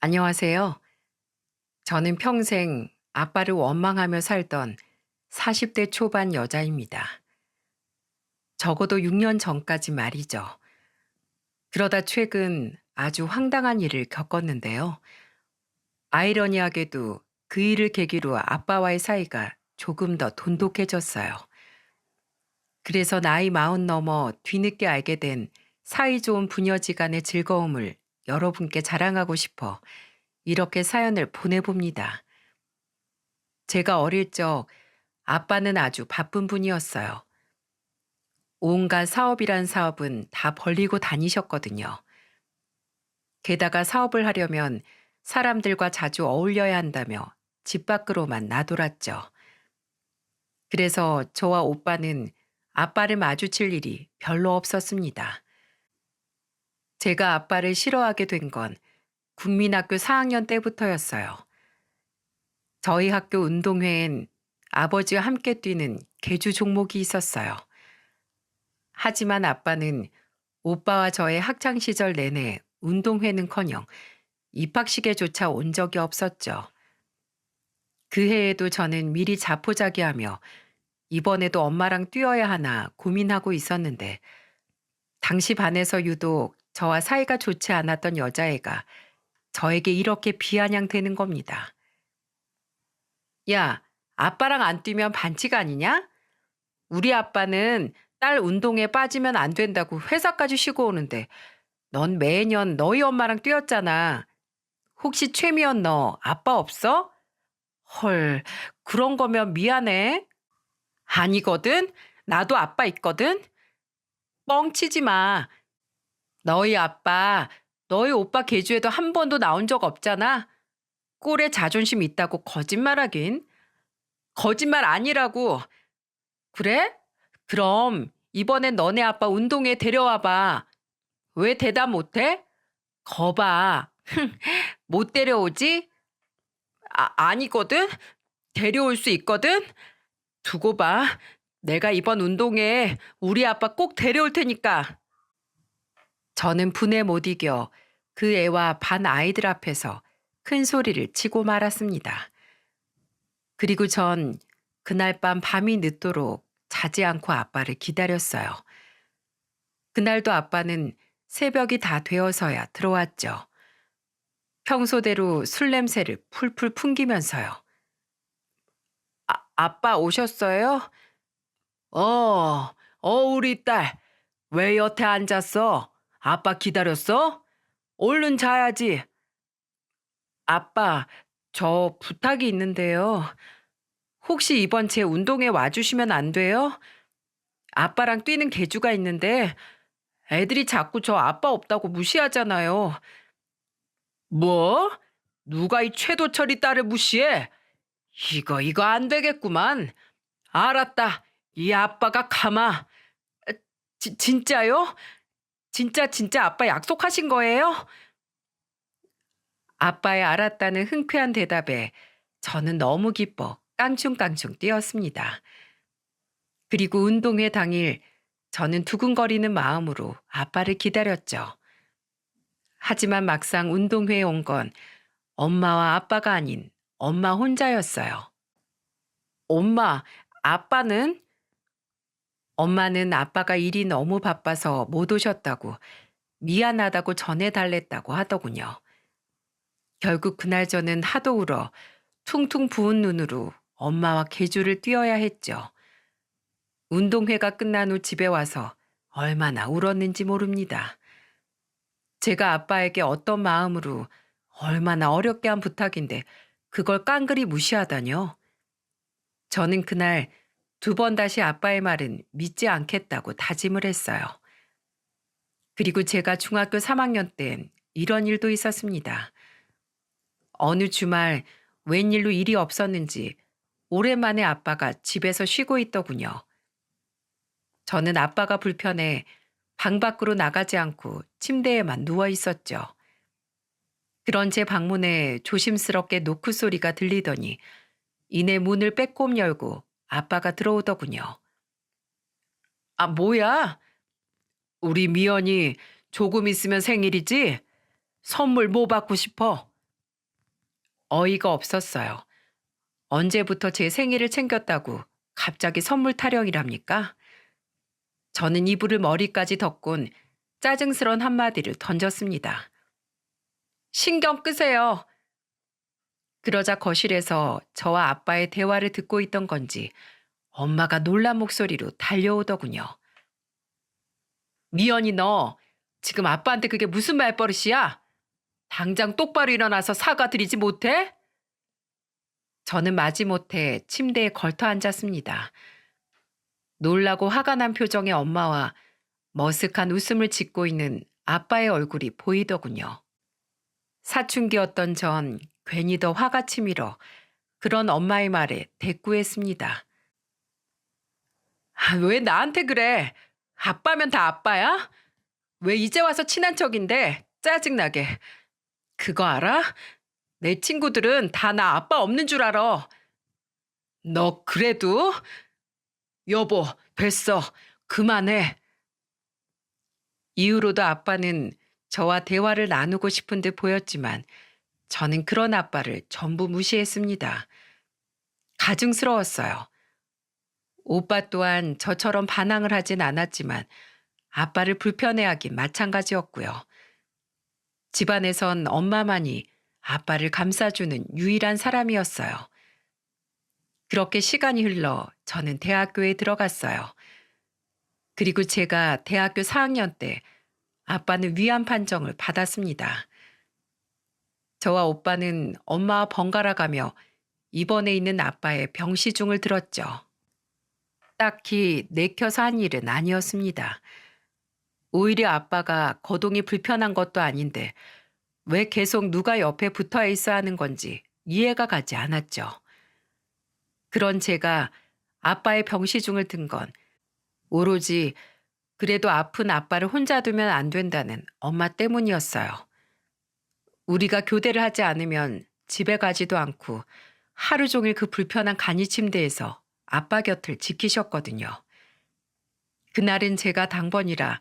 안녕하세요. 저는 평생 아빠를 원망하며 살던 40대 초반 여자입니다. 적어도 6년 전까지 말이죠. 그러다 최근 아주 황당한 일을 겪었는데요. 아이러니하게도 그 일을 계기로 아빠와의 사이가 조금 더 돈독해졌어요. 그래서 나이 40 넘어 뒤늦게 알게 된 사이좋은 부녀지간의 즐거움을 여러분께 자랑하고 싶어 이렇게 사연을 보내봅니다. 제가 어릴 적 아빠는 아주 바쁜 분이었어요. 온갖 사업이란 사업은 다 벌리고 다니셨거든요. 게다가 사업을 하려면 사람들과 자주 어울려야 한다며 집 밖으로만 나돌았죠. 그래서 저와 오빠는 아빠를 마주칠 일이 별로 없었습니다. 제가 아빠를 싫어하게 된 건 국민학교 4학년 때부터였어요. 저희 학교 운동회엔 아버지와 함께 뛰는 계주 종목이 있었어요. 하지만 아빠는 오빠와 저의 학창 시절 내내 운동회는커녕 입학식에조차 온 적이 없었죠. 그 해에도 저는 미리 자포자기하며 이번에도 엄마랑 뛰어야 하나 고민하고 있었는데 당시 반에서 유독 저와 사이가 좋지 않았던 여자애가 저에게 이렇게 비아냥대는 겁니다. 야, 아빠랑 안 뛰면 반칙 아니냐? 우리 아빠는 딸 운동에 빠지면 안 된다고 회사까지 쉬고 오는데 넌 매년 너희 엄마랑 뛰었잖아. 혹시 최미연 너 아빠 없어? 헐, 그런 거면 미안해. 아니거든. 나도 아빠 있거든. 뻥치지 마. 너희 아빠, 너희 오빠 계주에도 한 번도 나온 적 없잖아. 꼴에 자존심 있다고 거짓말하긴. 거짓말 아니라고. 그래? 그럼 이번엔 너네 아빠 운동회 데려와 봐. 왜 대답 못해? 거봐. 못 데려오지? 아니거든? 데려올 수 있거든? 두고 봐. 내가 이번 운동회 우리 아빠 꼭 데려올 테니까. 저는 분에 못 이겨 그 애와 반 아이들 앞에서 큰 소리를 치고 말았습니다. 그리고 전 그날 밤 밤이 늦도록 자지 않고 아빠를 기다렸어요. 그날도 아빠는 새벽이 다 되어서야 들어왔죠. 평소대로 술 냄새를 풀풀 풍기면서요. 아빠 오셨어요? 우리 딸. 왜 여태 앉았어? 아빠 기다렸어? 얼른 자야지. 아빠, 저 부탁이 있는데요. 혹시 이번 제 운동회 와주시면 안 돼요? 아빠랑 뛰는 계주가 있는데 애들이 자꾸 저 아빠 없다고 무시하잖아요. 뭐? 누가 이 최도철이 딸을 무시해? 이거 안 되겠구만. 알았다. 이 아빠가 가마. 진짜요? 진짜 아빠 약속하신 거예요? 아빠의 알았다는 흔쾌한 대답에 저는 너무 기뻐 깡충깡충 뛰었습니다. 그리고 운동회 당일 저는 두근거리는 마음으로 아빠를 기다렸죠. 하지만 막상 운동회에 온 건 엄마와 아빠가 아닌 엄마 혼자였어요. 엄마, 아빠는? 엄마는 아빠가 일이 너무 바빠서 못 오셨다고 미안하다고 전해달랬다고 하더군요. 결국 그날 저는 하도 울어 퉁퉁 부은 눈으로 엄마와 계주를 뛰어야 했죠. 운동회가 끝난 후 집에 와서 얼마나 울었는지 모릅니다. 제가 아빠에게 어떤 마음으로 얼마나 어렵게 한 부탁인데 그걸 깡그리 무시하다뇨. 저는 그날 2번 다시 아빠의 말은 믿지 않겠다고 다짐을 했어요. 그리고 제가 중학교 3학년 땐 이런 일도 있었습니다. 어느 주말 웬일로 일이 없었는지 오랜만에 아빠가 집에서 쉬고 있더군요. 저는 아빠가 불편해 방 밖으로 나가지 않고 침대에만 누워 있었죠. 그런 제 방문에 조심스럽게 노크 소리가 들리더니 이내 문을 빼꼼 열고 아빠가 들어오더군요. 아, 뭐야? 우리 미연이 조금 있으면 생일이지? 선물 뭐 받고 싶어? 어이가 없었어요. 언제부터 제 생일을 챙겼다고 갑자기 선물 타령이랍니까? 저는 이불을 머리까지 덮곤 짜증스런 한마디를 던졌습니다. 신경 끄세요. 그러자 거실에서 저와 아빠의 대화를 듣고 있던 건지 엄마가 놀란 목소리로 달려오더군요. 미연이 너 지금 아빠한테 그게 무슨 말버릇이야? 당장 똑바로 일어나서 사과드리지 못해? 저는 마지못해 침대에 걸터 앉았습니다. 놀라고 화가 난 표정의 엄마와 머쓱한 웃음을 짓고 있는 아빠의 얼굴이 보이더군요. 사춘기였던 전 괜히 더 화가 치밀어 그런 엄마의 말에 대꾸했습니다. 왜 나한테 그래? 아빠면 다 아빠야? 왜 이제 와서 친한 척인데 짜증나게. 그거 알아? 내 친구들은 다 나 아빠 없는 줄 알아. 너 그래도? 여보, 됐어. 그만해. 이후로도 아빠는 저와 대화를 나누고 싶은 듯 보였지만 저는 그런 아빠를 전부 무시했습니다. 가증스러웠어요. 오빠 또한 저처럼 반항을 하진 않았지만 아빠를 불편해하긴 마찬가지였고요. 집안에선 엄마만이 아빠를 감싸주는 유일한 사람이었어요. 그렇게 시간이 흘러 저는 대학교에 들어갔어요. 그리고 제가 대학교 4학년 때 아빠는 위안 판정을 받았습니다. 저와 오빠는 엄마와 번갈아 가며 입원해 있는 아빠의 병시중을 들었죠. 딱히 내켜서 한 일은 아니었습니다. 오히려 아빠가 거동이 불편한 것도 아닌데 왜 계속 누가 옆에 붙어 있어야 하는 건지 이해가 가지 않았죠. 그런 제가 아빠의 병시중을 든 건 오로지 그래도 아픈 아빠를 혼자 두면 안 된다는 엄마 때문이었어요. 우리가 교대를 하지 않으면 집에 가지도 않고 하루 종일 그 불편한 간이 침대에서 아빠 곁을 지키셨거든요. 그날은 제가 당번이라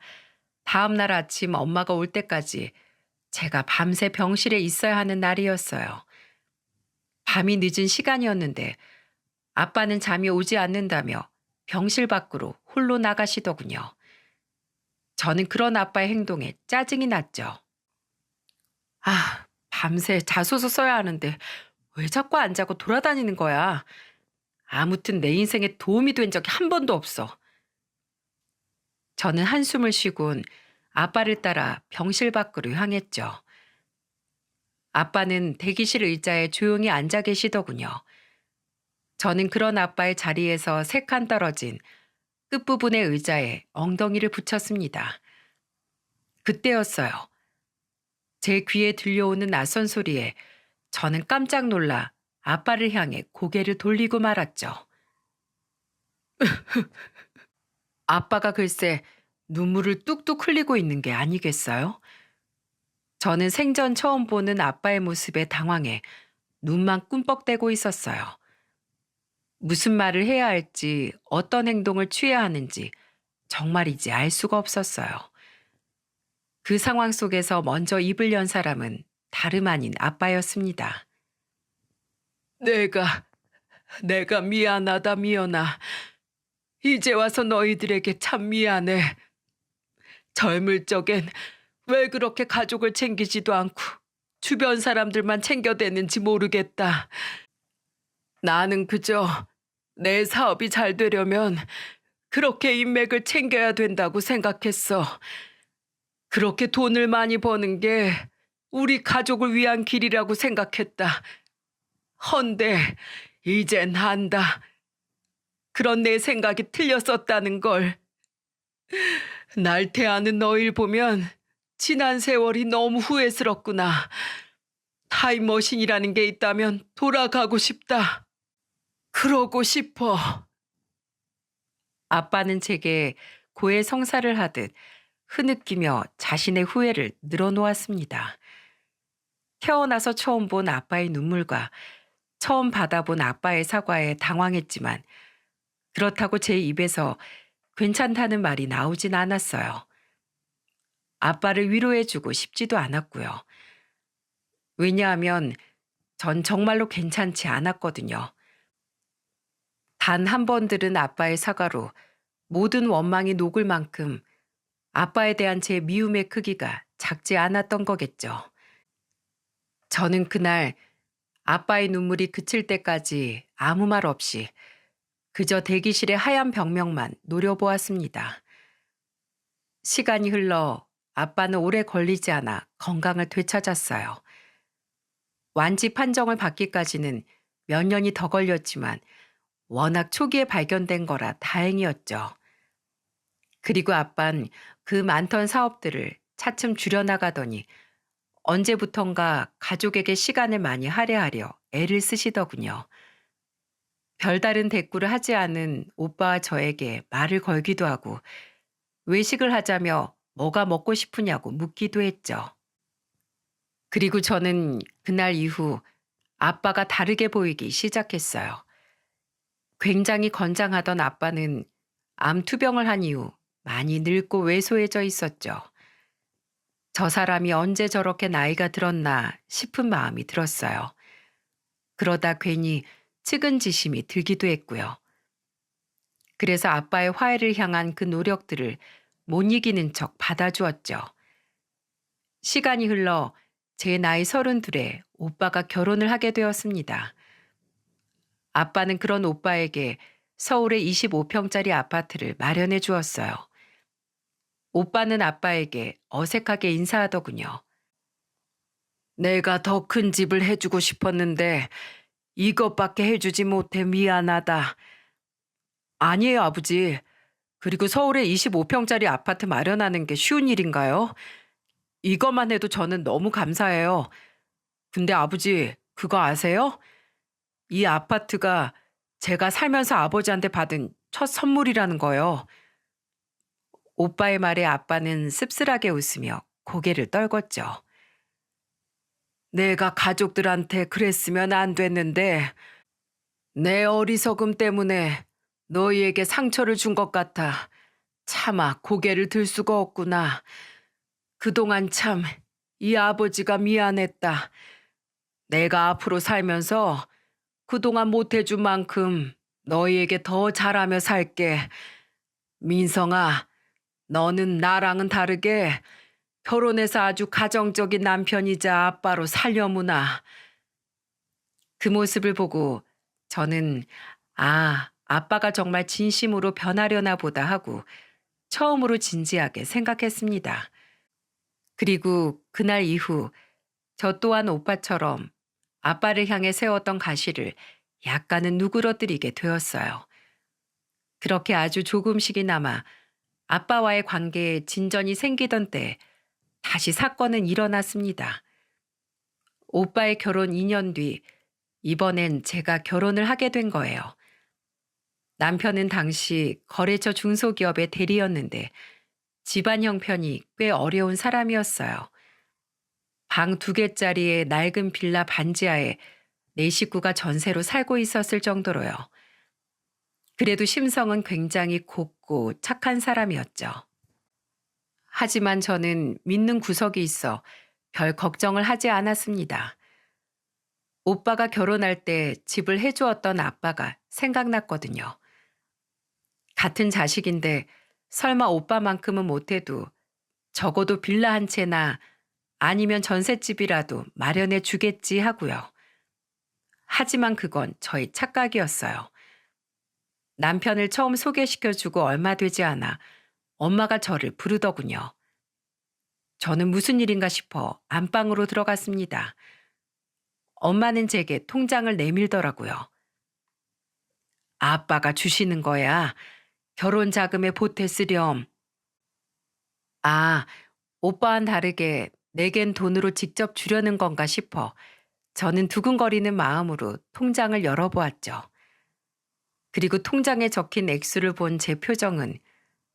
다음 날 아침 엄마가 올 때까지 제가 밤새 병실에 있어야 하는 날이었어요. 밤이 늦은 시간이었는데 아빠는 잠이 오지 않는다며 병실 밖으로 홀로 나가시더군요. 저는 그런 아빠의 행동에 짜증이 났죠. 밤새 자소서 써야 하는데 왜 자꾸 안 자고 돌아다니는 거야? 아무튼 내 인생에 도움이 된 적이 한 번도 없어. 저는 한숨을 쉬곤 아빠를 따라 병실 밖으로 향했죠. 아빠는 대기실 의자에 조용히 앉아 계시더군요. 저는 그런 아빠의 자리에서 3칸 떨어진 끝부분의 의자에 엉덩이를 붙였습니다. 그때였어요. 제 귀에 들려오는 낯선 소리에 저는 깜짝 놀라 아빠를 향해 고개를 돌리고 말았죠. 아빠가 글쎄 눈물을 뚝뚝 흘리고 있는 게 아니겠어요? 저는 생전 처음 보는 아빠의 모습에 당황해 눈만 꿈뻑대고 있었어요. 무슨 말을 해야 할지 어떤 행동을 취해야 하는지 정말이지 알 수가 없었어요. 그 상황 속에서 먼저 입을 연 사람은 다름 아닌 아빠였습니다. 내가 미안하다 미연아. 이제 와서 너희들에게 참 미안해. 젊을 적엔 왜 그렇게 가족을 챙기지도 않고 주변 사람들만 챙겨대는지 모르겠다. 나는 그저 내 사업이 잘 되려면 그렇게 인맥을 챙겨야 된다고 생각했어. 그렇게 돈을 많이 버는 게 우리 가족을 위한 길이라고 생각했다. 헌데 이젠 안다. 그런 내 생각이 틀렸었다는 걸. 날 대하는 너희를 보면 지난 세월이 너무 후회스럽구나. 타임머신이라는 게 있다면 돌아가고 싶다. 그러고 싶어. 아빠는 제게 고해성사를 하듯 흐느끼며 자신의 후회를 늘어놓았습니다. 태어나서 처음 본 아빠의 눈물과 처음 받아본 아빠의 사과에 당황했지만 그렇다고 제 입에서 괜찮다는 말이 나오진 않았어요. 아빠를 위로해주고 싶지도 않았고요. 왜냐하면 전 정말로 괜찮지 않았거든요. 단 한 번 들은 아빠의 사과로 모든 원망이 녹을 만큼 아빠에 대한 제 미움의 크기가 작지 않았던 거겠죠. 저는 그날 아빠의 눈물이 그칠 때까지 아무 말 없이 그저 대기실의 하얀 벽면만 노려보았습니다. 시간이 흘러 아빠는 오래 걸리지 않아 건강을 되찾았어요. 완치 판정을 받기까지는 몇 년이 더 걸렸지만 워낙 초기에 발견된 거라 다행이었죠. 그리고 아빤 그 많던 사업들을 차츰 줄여나가더니 언제부턴가 가족에게 시간을 많이 할애하려 애를 쓰시더군요. 별다른 대꾸를 하지 않은 오빠와 저에게 말을 걸기도 하고 외식을 하자며 뭐가 먹고 싶으냐고 묻기도 했죠. 그리고 저는 그날 이후 아빠가 다르게 보이기 시작했어요. 굉장히 건장하던 아빠는 암 투병을 한 이후 많이 늙고 왜소해져 있었죠. 저 사람이 언제 저렇게 나이가 들었나 싶은 마음이 들었어요. 그러다 괜히 측은지심이 들기도 했고요. 그래서 아빠의 화해를 향한 그 노력들을 못 이기는 척 받아주었죠. 시간이 흘러 제 나이 32에 오빠가 결혼을 하게 되었습니다. 아빠는 그런 오빠에게 서울의 25평짜리 아파트를 마련해 주었어요. 오빠는 아빠에게 어색하게 인사하더군요. 내가 더 큰 집을 해주고 싶었는데 이것밖에 해주지 못해 미안하다. 아니에요, 아버지. 그리고 서울에 25평짜리 아파트 마련하는 게 쉬운 일인가요? 이것만 해도 저는 너무 감사해요. 근데 아버지, 그거 아세요? 이 아파트가 제가 살면서 아버지한테 받은 첫 선물이라는 거요. 오빠의 말에 아빠는 씁쓸하게 웃으며 고개를 떨궜죠. 내가 가족들한테 그랬으면 안 됐는데 내 어리석음 때문에 너희에게 상처를 준 것 같아. 차마 고개를 들 수가 없구나. 그동안 참 이 아버지가 미안했다. 내가 앞으로 살면서 그동안 못해준 만큼 너희에게 더 잘하며 살게. 민성아, 너는 나랑은 다르게 결혼해서 아주 가정적인 남편이자 아빠로 살려무나. 그 모습을 보고 저는 아빠가 정말 진심으로 변하려나 보다 하고 처음으로 진지하게 생각했습니다. 그리고 그날 이후 저 또한 오빠처럼 아빠를 향해 세웠던 가시를 약간은 누그러뜨리게 되었어요. 그렇게 아주 조금씩이나마 아빠와의 관계에 진전이 생기던 때 다시 사건은 일어났습니다. 오빠의 결혼 2년 뒤 이번엔 제가 결혼을 하게 된 거예요. 남편은 당시 거래처 중소기업의 대리였는데 집안 형편이 꽤 어려운 사람이었어요. 방 2개짜리의 낡은 빌라 반지하에 네 식구가 전세로 살고 있었을 정도로요. 그래도 심성은 굉장히 곱고 착한 사람이었죠. 하지만 저는 믿는 구석이 있어 별 걱정을 하지 않았습니다. 오빠가 결혼할 때 집을 해주었던 아빠가 생각났거든요. 같은 자식인데 설마 오빠만큼은 못해도 적어도 빌라 한 채나 아니면 전셋집이라도 마련해 주겠지 하고요. 하지만 그건 저의 착각이었어요. 남편을 처음 소개시켜주고 얼마 되지 않아 엄마가 저를 부르더군요. 저는 무슨 일인가 싶어 안방으로 들어갔습니다. 엄마는 제게 통장을 내밀더라고요. 아빠가 주시는 거야. 결혼 자금에 보태 쓰렴. 아, 오빠와는 다르게 내겐 돈으로 직접 주려는 건가 싶어 저는 두근거리는 마음으로 통장을 열어보았죠. 그리고 통장에 적힌 액수를 본 제 표정은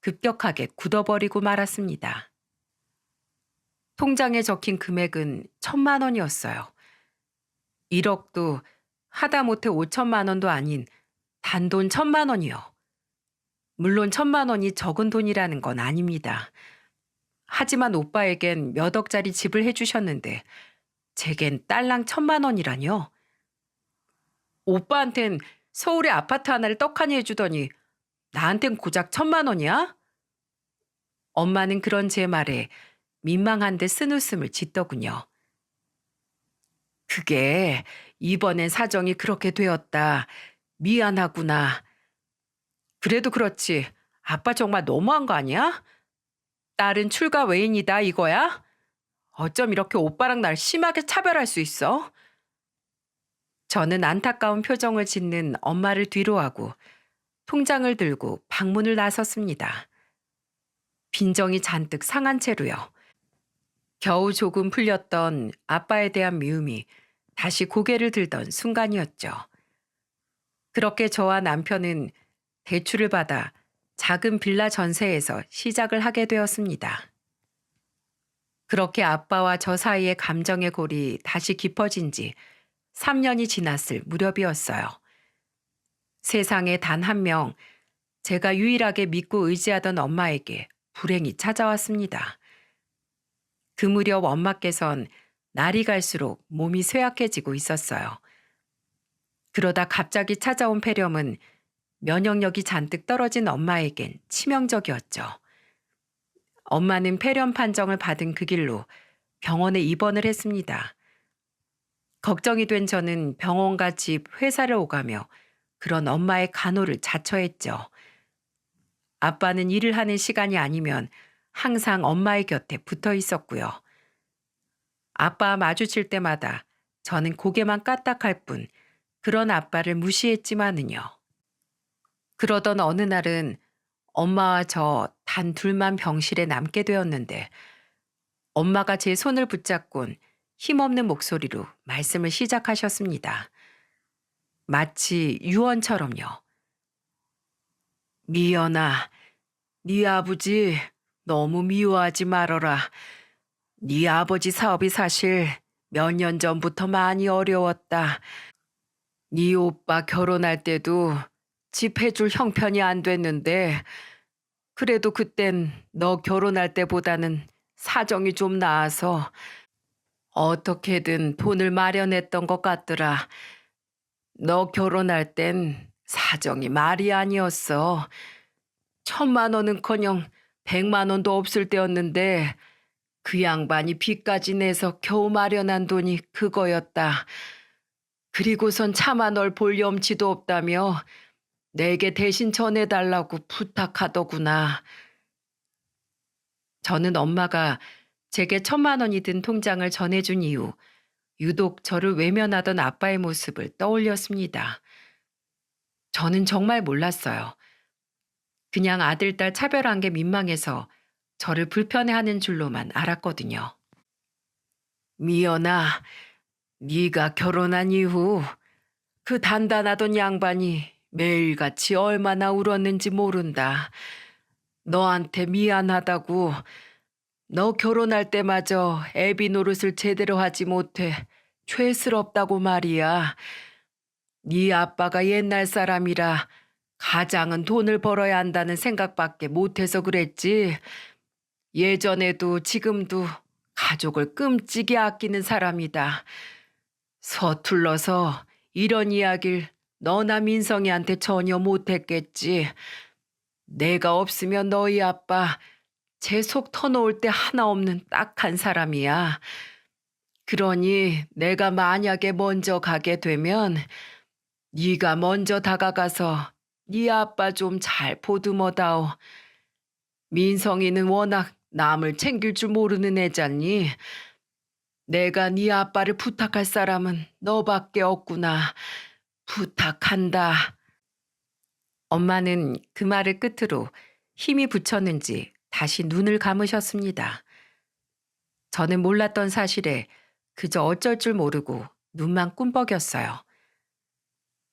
급격하게 굳어버리고 말았습니다. 통장에 적힌 금액은 1,000만 원이었어요. 1억도 하다못해 5천만 원도 아닌 단돈 1,000만 원이요. 물론 1,000만 원이 적은 돈이라는 건 아닙니다. 하지만 오빠에겐 몇 억짜리 집을 해주셨는데 제겐 딸랑 1,000만 원이라뇨? 오빠한텐 서울에 아파트 하나를 떡하니 해주더니 나한텐 고작 1,000만 원이야? 엄마는 그런 제 말에 민망한 듯 쓴웃음을 짓더군요. 그게 이번엔 사정이 그렇게 되었다. 미안하구나. 그래도 그렇지. 아빠 정말 너무한 거 아니야? 딸은 출가 외인이다 이거야? 어쩜 이렇게 오빠랑 날 심하게 차별할 수 있어? 저는 안타까운 표정을 짓는 엄마를 뒤로하고 통장을 들고 방문을 나섰습니다. 빈정이 잔뜩 상한 채로요. 겨우 조금 풀렸던 아빠에 대한 미움이 다시 고개를 들던 순간이었죠. 그렇게 저와 남편은 대출을 받아 작은 빌라 전세에서 시작을 하게 되었습니다. 그렇게 아빠와 저 사이의 감정의 골이 다시 깊어진 지 3년이 지났을 무렵이었어요. 세상에 단 한 명, 제가 유일하게 믿고 의지하던 엄마에게 불행이 찾아왔습니다. 그 무렵 엄마께선 날이 갈수록 몸이 쇠약해지고 있었어요. 그러다 갑자기 찾아온 폐렴은 면역력이 잔뜩 떨어진 엄마에겐 치명적이었죠. 엄마는 폐렴 판정을 받은 그 길로 병원에 입원을 했습니다. 걱정이 된 저는 병원과 집, 회사를 오가며 그런 엄마의 간호를 자처했죠. 아빠는 일을 하는 시간이 아니면 항상 엄마의 곁에 붙어 있었고요. 아빠 마주칠 때마다 저는 고개만 까딱할 뿐 그런 아빠를 무시했지만은요. 그러던 어느 날은 엄마와 저 단 둘만 병실에 남게 되었는데 엄마가 제 손을 붙잡곤 힘없는 목소리로 말씀을 시작하셨습니다. 마치 유언처럼요. 미연아, 네 아버지 너무 미워하지 말어라. 네 아버지 사업이 사실 몇 년 전부터 많이 어려웠다. 네 오빠 결혼할 때도 집 해줄 형편이 안 됐는데 그래도 그땐 너 결혼할 때보다는 사정이 좀 나아서 어떻게든 돈을 마련했던 것 같더라. 너 결혼할 땐 사정이 말이 아니었어. 1,000만 원은커녕 100만 원도 없을 때였는데 그 양반이 빚까지 내서 겨우 마련한 돈이 그거였다. 그리고선 차마 널 볼 염치도 없다며 내게 대신 전해달라고 부탁하더구나. 저는 엄마가 제게 1,000만 원이 든 통장을 전해준 이후 유독 저를 외면하던 아빠의 모습을 떠올렸습니다. 저는 정말 몰랐어요. 그냥 아들, 딸 차별한 게 민망해서 저를 불편해하는 줄로만 알았거든요. 미연아, 네가 결혼한 이후 그 단단하던 양반이 매일같이 얼마나 울었는지 모른다. 너한테 미안하다고 너 결혼할 때마저 애비 노릇을 제대로 하지 못해 죄스럽다고 말이야. 네 아빠가 옛날 사람이라 가장은 돈을 벌어야 한다는 생각밖에 못해서 그랬지. 예전에도 지금도 가족을 끔찍이 아끼는 사람이다. 서툴러서 이런 이야기를 너나 민성이한테 전혀 못했겠지. 내가 없으면 너희 아빠 제 속 터놓을 때 하나 없는 딱한 사람이야. 그러니 내가 만약에 먼저 가게 되면 네가 먼저 다가가서 네 아빠 좀 잘 보듬어다오. 민성이는 워낙 남을 챙길 줄 모르는 애잖니. 내가 네 아빠를 부탁할 사람은 너밖에 없구나. 부탁한다. 엄마는 그 말을 끝으로 힘이 붙였는지 다시 눈을 감으셨습니다. 저는 몰랐던 사실에 그저 어쩔 줄 모르고 눈만 꿈뻑였어요.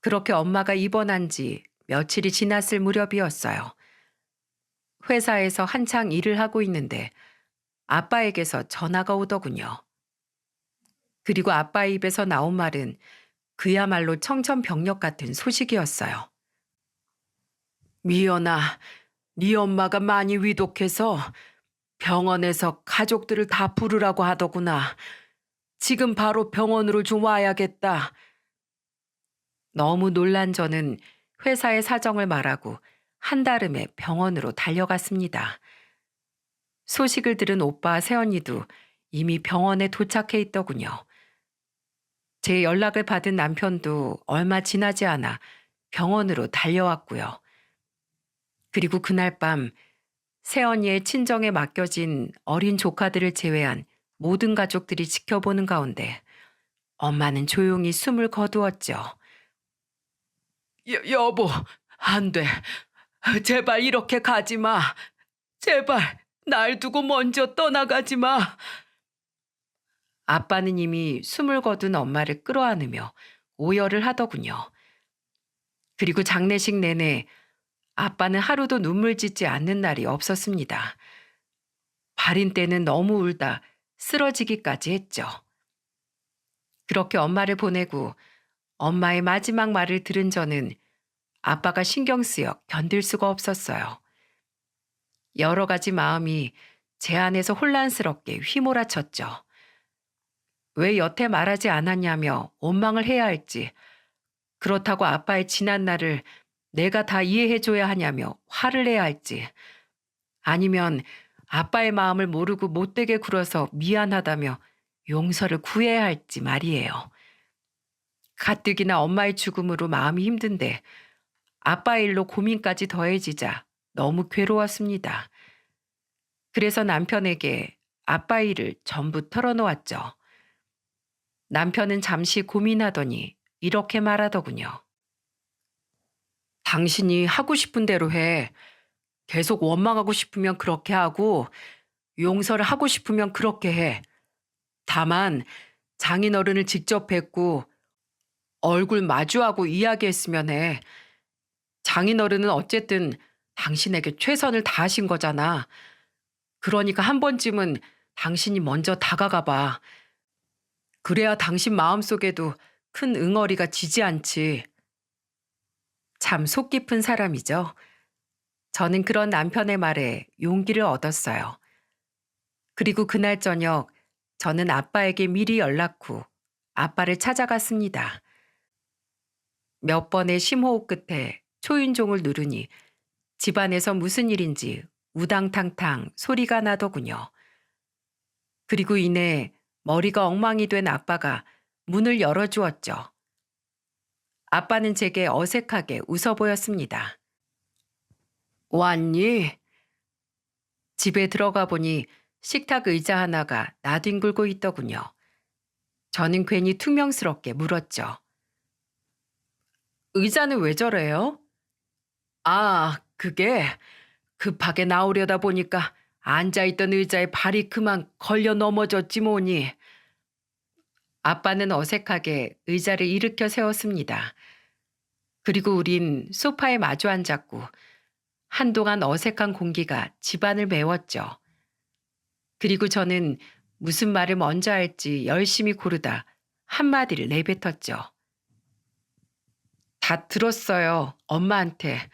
그렇게 엄마가 입원한 지 며칠이 지났을 무렵이었어요. 회사에서 한창 일을 하고 있는데 아빠에게서 전화가 오더군요. 그리고 아빠의 입에서 나온 말은 그야말로 청천벽력 같은 소식이었어요. 미연아, 네 엄마가 많이 위독해서 병원에서 가족들을 다 부르라고 하더구나. 지금 바로 병원으로 좀 와야겠다. 너무 놀란 저는 회사의 사정을 말하고 한달음에 병원으로 달려갔습니다. 소식을 들은 오빠 새언니도 이미 병원에 도착해 있더군요. 제 연락을 받은 남편도 얼마 지나지 않아 병원으로 달려왔고요. 그리고 그날 밤 새언니의 친정에 맡겨진 어린 조카들을 제외한 모든 가족들이 지켜보는 가운데 엄마는 조용히 숨을 거두었죠. 여보, 안 돼. 제발 이렇게 가지 마. 제발 날 두고 먼저 떠나가지 마. 아빠는 이미 숨을 거둔 엄마를 끌어안으며 오열을 하더군요. 그리고 장례식 내내 아빠는 하루도 눈물 짓지 않는 날이 없었습니다. 발인 때는 너무 울다 쓰러지기까지 했죠. 그렇게 엄마를 보내고 엄마의 마지막 말을 들은 저는 아빠가 신경 쓰여 견딜 수가 없었어요. 여러 가지 마음이 제 안에서 혼란스럽게 휘몰아쳤죠. 왜 여태 말하지 않았냐며 원망을 해야 할지, 그렇다고 아빠의 지난 날을 내가 다 이해해줘야 하냐며 화를 내야 할지, 아니면 아빠의 마음을 모르고 못되게 굴어서 미안하다며 용서를 구해야 할지 말이에요. 가뜩이나 엄마의 죽음으로 마음이 힘든데 아빠의 일로 고민까지 더해지자 너무 괴로웠습니다. 그래서 남편에게 아빠의 일을 전부 털어놓았죠. 남편은 잠시 고민하더니 이렇게 말하더군요. 당신이 하고 싶은 대로 해. 계속 원망하고 싶으면 그렇게 하고 용서를 하고 싶으면 그렇게 해. 다만 장인어른을 직접 뵙고 얼굴 마주하고 이야기했으면 해. 장인어른은 어쨌든 당신에게 최선을 다하신 거잖아. 그러니까 한 번쯤은 당신이 먼저 다가가 봐. 그래야 당신 마음속에도 큰 응어리가 지지 않지. 참 속 깊은 사람이죠. 저는 그런 남편의 말에 용기를 얻었어요. 그리고 그날 저녁 저는 아빠에게 미리 연락 후 아빠를 찾아갔습니다. 몇 번의 심호흡 끝에 초인종을 누르니 집안에서 무슨 일인지 우당탕탕 소리가 나더군요. 그리고 이내 머리가 엉망이 된 아빠가 문을 열어주었죠. 아빠는 제게 어색하게 웃어 보였습니다. 왔니? 집에 들어가 보니 식탁 의자 하나가 나뒹굴고 있더군요. 저는 괜히 퉁명스럽게 물었죠. 의자는 왜 저래요? 아, 그게 급하게 나오려다 보니까 앉아있던 의자에 발이 그만 걸려 넘어졌지 뭐니. 아빠는 어색하게 의자를 일으켜 세웠습니다. 그리고 우린 소파에 마주 앉았고 한동안 어색한 공기가 집안을 메웠죠. 그리고 저는 무슨 말을 먼저 할지 열심히 고르다 한마디를 내뱉었죠. 다 들었어요, 엄마한테.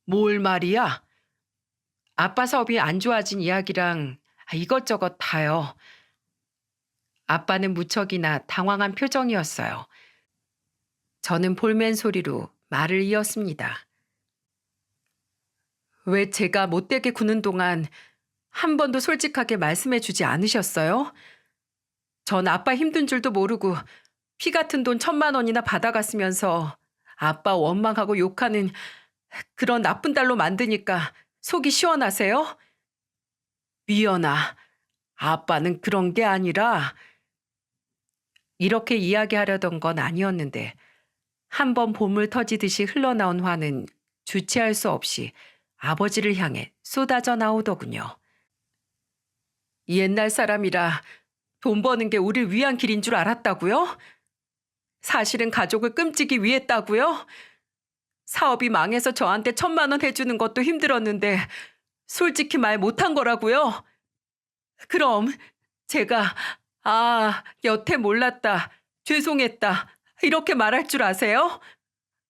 뭘 말이야? 아빠 사업이 안 좋아진 이야기랑 이것저것 다요. 아빠는 무척이나 당황한 표정이었어요. 저는 볼멘 소리로 말을 이었습니다. 왜 제가 못되게 구는 동안 한 번도 솔직하게 말씀해 주지 않으셨어요? 전 아빠 힘든 줄도 모르고 피 같은 돈 1,000만 원이나 받아갔으면서 아빠 원망하고 욕하는 그런 나쁜 딸로 만드니까 속이 시원하세요? 미연아, 아빠는 그런 게 아니라. 이렇게 이야기하려던 건 아니었는데 한 번 보물 터지듯이 흘러나온 화는 주체할 수 없이 아버지를 향해 쏟아져 나오더군요. 옛날 사람이라 돈 버는 게 우릴 위한 길인 줄 알았다고요? 사실은 가족을 끔찍이 위했다고요? 사업이 망해서 저한테 1,000만 원 해주는 것도 힘들었는데 솔직히 말 못한 거라고요? 그럼 제가 여태 몰랐다, 죄송했다 이렇게 말할 줄 아세요?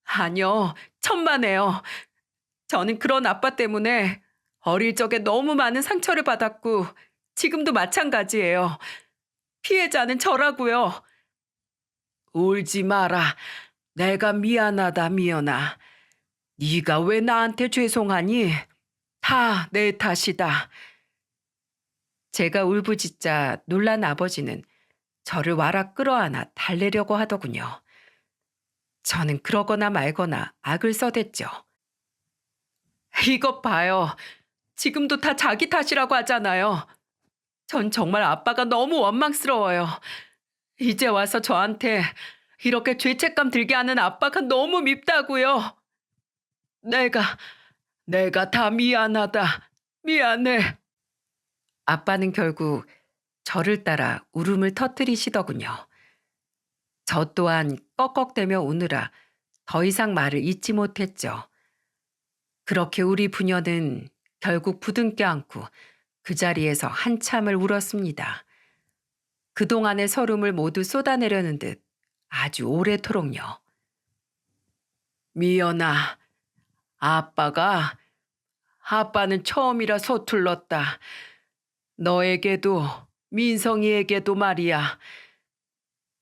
아니요, 천만에요. 저는 그런 아빠 때문에 어릴 적에 너무 많은 상처를 받았고 지금도 마찬가지예요. 피해자는 저라고요. 울지 마라. 내가 미안하다, 미연아. 네가 왜 나한테 죄송하니? 다 내 탓이다. 제가 울부짖자 놀란 아버지는 저를 와락 끌어안아 달래려고 하더군요. 저는 그러거나 말거나 악을 써댔죠. 이것 봐요. 지금도 다 자기 탓이라고 하잖아요. 전 정말 아빠가 너무 원망스러워요. 이제 와서 저한테 이렇게 죄책감 들게 하는 아빠가 너무 밉다고요. 내가, 내가 다 미안하다. 미안해. 아빠는 결국 저를 따라 울음을 터뜨리시더군요. 저 또한 꺽꺽대며 우느라 더 이상 말을 잇지 못했죠. 그렇게 우리 부녀는 결국 부둥켜 안고 그 자리에서 한참을 울었습니다. 그동안의 서름을 모두 쏟아내려는 듯 아주 오래도록요. 미연아, 아빠는 처음이라 서툴렀다. 너에게도 민성이에게도 말이야.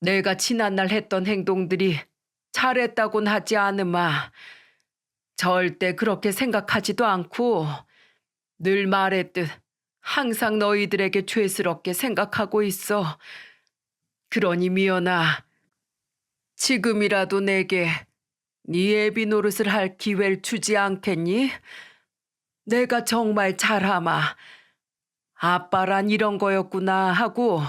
내가 지난날 했던 행동들이 잘했다곤 하지 않으마. 절대 그렇게 생각하지도 않고 늘 말했듯 항상 너희들에게 죄스럽게 생각하고 있어. 그러니 미연아, 지금이라도 내게 네 애비 노릇을 할 기회를 주지 않겠니? 내가 정말 잘하마. 아빠란 이런 거였구나 하고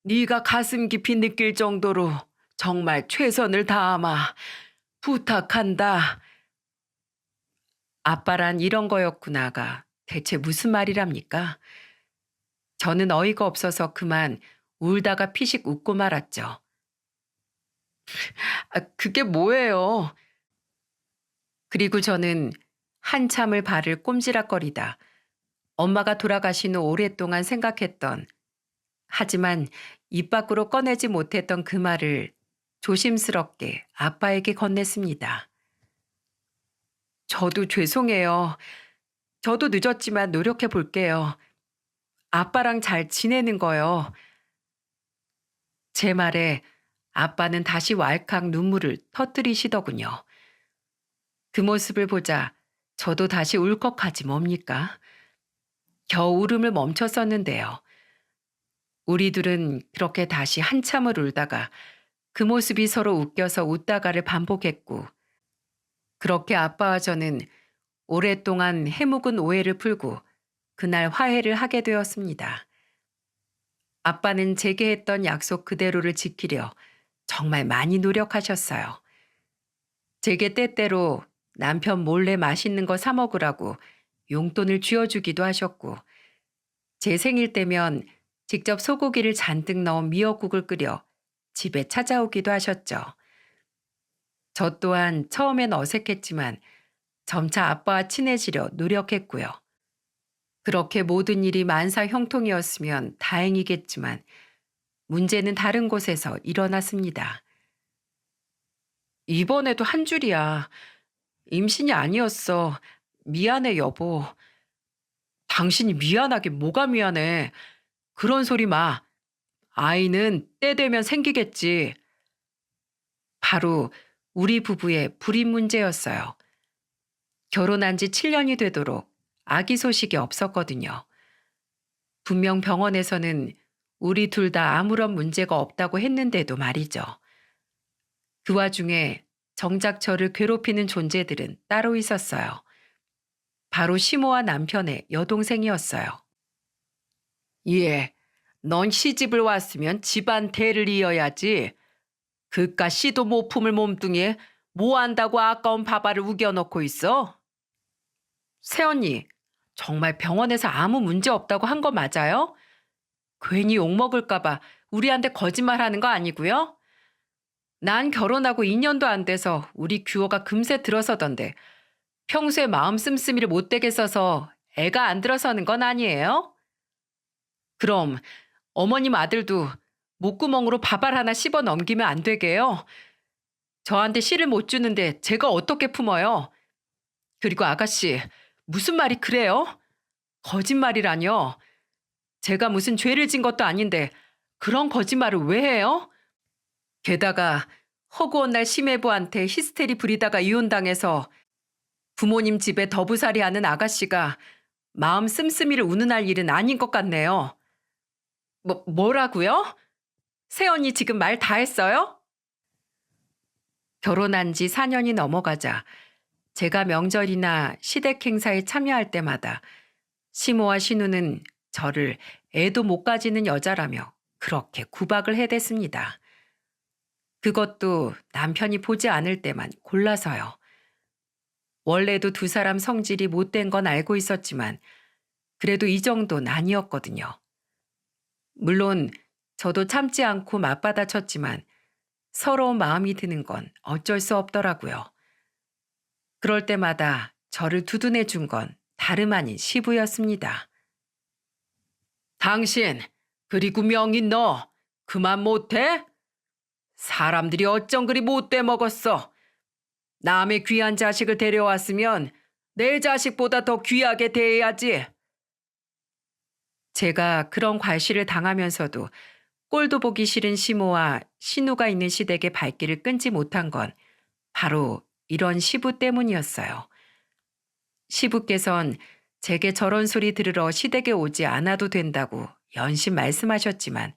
네가 가슴 깊이 느낄 정도로 정말 최선을 다하마. 부탁한다. 아빠란 이런 거였구나가 대체 무슨 말이랍니까? 저는 어이가 없어서 그만 울다가 피식 웃고 말았죠. 그게 뭐예요? 그리고 저는 한참을 발을 꼼지락거리다 엄마가 돌아가신 후 오랫동안 생각했던, 하지만 입 밖으로 꺼내지 못했던 그 말을 조심스럽게 아빠에게 건넸습니다. 저도 죄송해요. 저도 늦었지만 노력해 볼게요. 아빠랑 잘 지내는 거요. 제 말에 아빠는 다시 왈칵 눈물을 터뜨리시더군요. 그 모습을 보자 저도 다시 울컥하지 뭡니까? 겨우 울음을 멈췄었는데요. 우리 둘은 그렇게 다시 한참을 울다가 그 모습이 서로 웃겨서 웃다가를 반복했고, 그렇게 아빠와 저는 오랫동안 해묵은 오해를 풀고 그날 화해를 하게 되었습니다. 아빠는 제게 했던 약속 그대로를 지키려 정말 많이 노력하셨어요. 제게 때때로 남편 몰래 맛있는 거 사 먹으라고 용돈을 쥐어주기도 하셨고, 제 생일 때면 직접 소고기를 잔뜩 넣은 미역국을 끓여 집에 찾아오기도 하셨죠. 저 또한 처음엔 어색했지만 점차 아빠와 친해지려 노력했고요. 그렇게 모든 일이 만사형통이었으면 다행이겠지만 문제는 다른 곳에서 일어났습니다. 이번에도 한 줄이야. 임신이 아니었어. 미안해, 여보. 당신이 미안하긴 뭐가 미안해. 그런 소리 마. 아이는 때 되면 생기겠지. 바로 우리 부부의 불임 문제였어요. 결혼한 지 7년이 되도록 아기 소식이 없었거든요. 분명 병원에서는 우리 둘 다 아무런 문제가 없다고 했는데도 말이죠. 그 와중에 정작 저를 괴롭히는 존재들은 따로 있었어요. 바로 시모와 남편의 여동생이었어요. 예, 넌 시집을 왔으면 집안 대를 이어야지. 그깟 씨도 못 품을 몸뚱이에 뭐 한다고 아까운 밥알을 우겨넣고 있어? 새언니, 정말 병원에서 아무 문제 없다고 한 거 맞아요? 괜히 욕먹을까 봐 우리한테 거짓말하는 거 아니고요? 난 결혼하고 2년도 안 돼서 우리 규호가 금세 들어서던데 평소에 마음 씀씀이를 못되게 써서 애가 안 들어서는 건 아니에요? 그럼 어머님 아들도 목구멍으로 밥알 하나 씹어 넘기면 안 되게요? 저한테 씨를 못 주는데 제가 어떻게 품어요? 그리고 아가씨, 무슨 말이 그래요? 거짓말이라뇨? 제가 무슨 죄를 진 것도 아닌데 그런 거짓말을 왜 해요? 게다가 허구한 날 심해부한테 히스테리 부리다가 이혼당해서 부모님 집에 더부살이 하는 아가씨가 마음 씀씀이를 운운할 일은 아닌 것 같네요. 뭐라고요? 새언니 지금 말 다 했어요? 결혼한 지 4년이 넘어가자 제가 명절이나 시댁 행사에 참여할 때마다 시모와 신우는 저를 애도 못 가지는 여자라며 그렇게 구박을 해댔습니다. 그것도 남편이 보지 않을 때만 골라서요. 원래도 두 사람 성질이 못된 건 알고 있었지만 그래도 이 정도는 아니었거든요. 물론 저도 참지 않고 맞받아쳤지만 서러운 마음이 드는 건 어쩔 수 없더라고요. 그럴 때마다 저를 두둔해 준 건 다름 아닌 시부였습니다. 당신, 그리고 명인 너, 그만 못해? 사람들이 어쩜 그리 못돼 먹었어. 남의 귀한 자식을 데려왔으면 내 자식보다 더 귀하게 대해야지. 제가 그런 과시를 당하면서도 꼴도 보기 싫은 시모와 신우가 있는 시댁의 발길을 끊지 못한 건 바로 이런 시부 때문이었어요. 시부께선 제게 저런 소리 들으러 시댁에 오지 않아도 된다고 연신 말씀하셨지만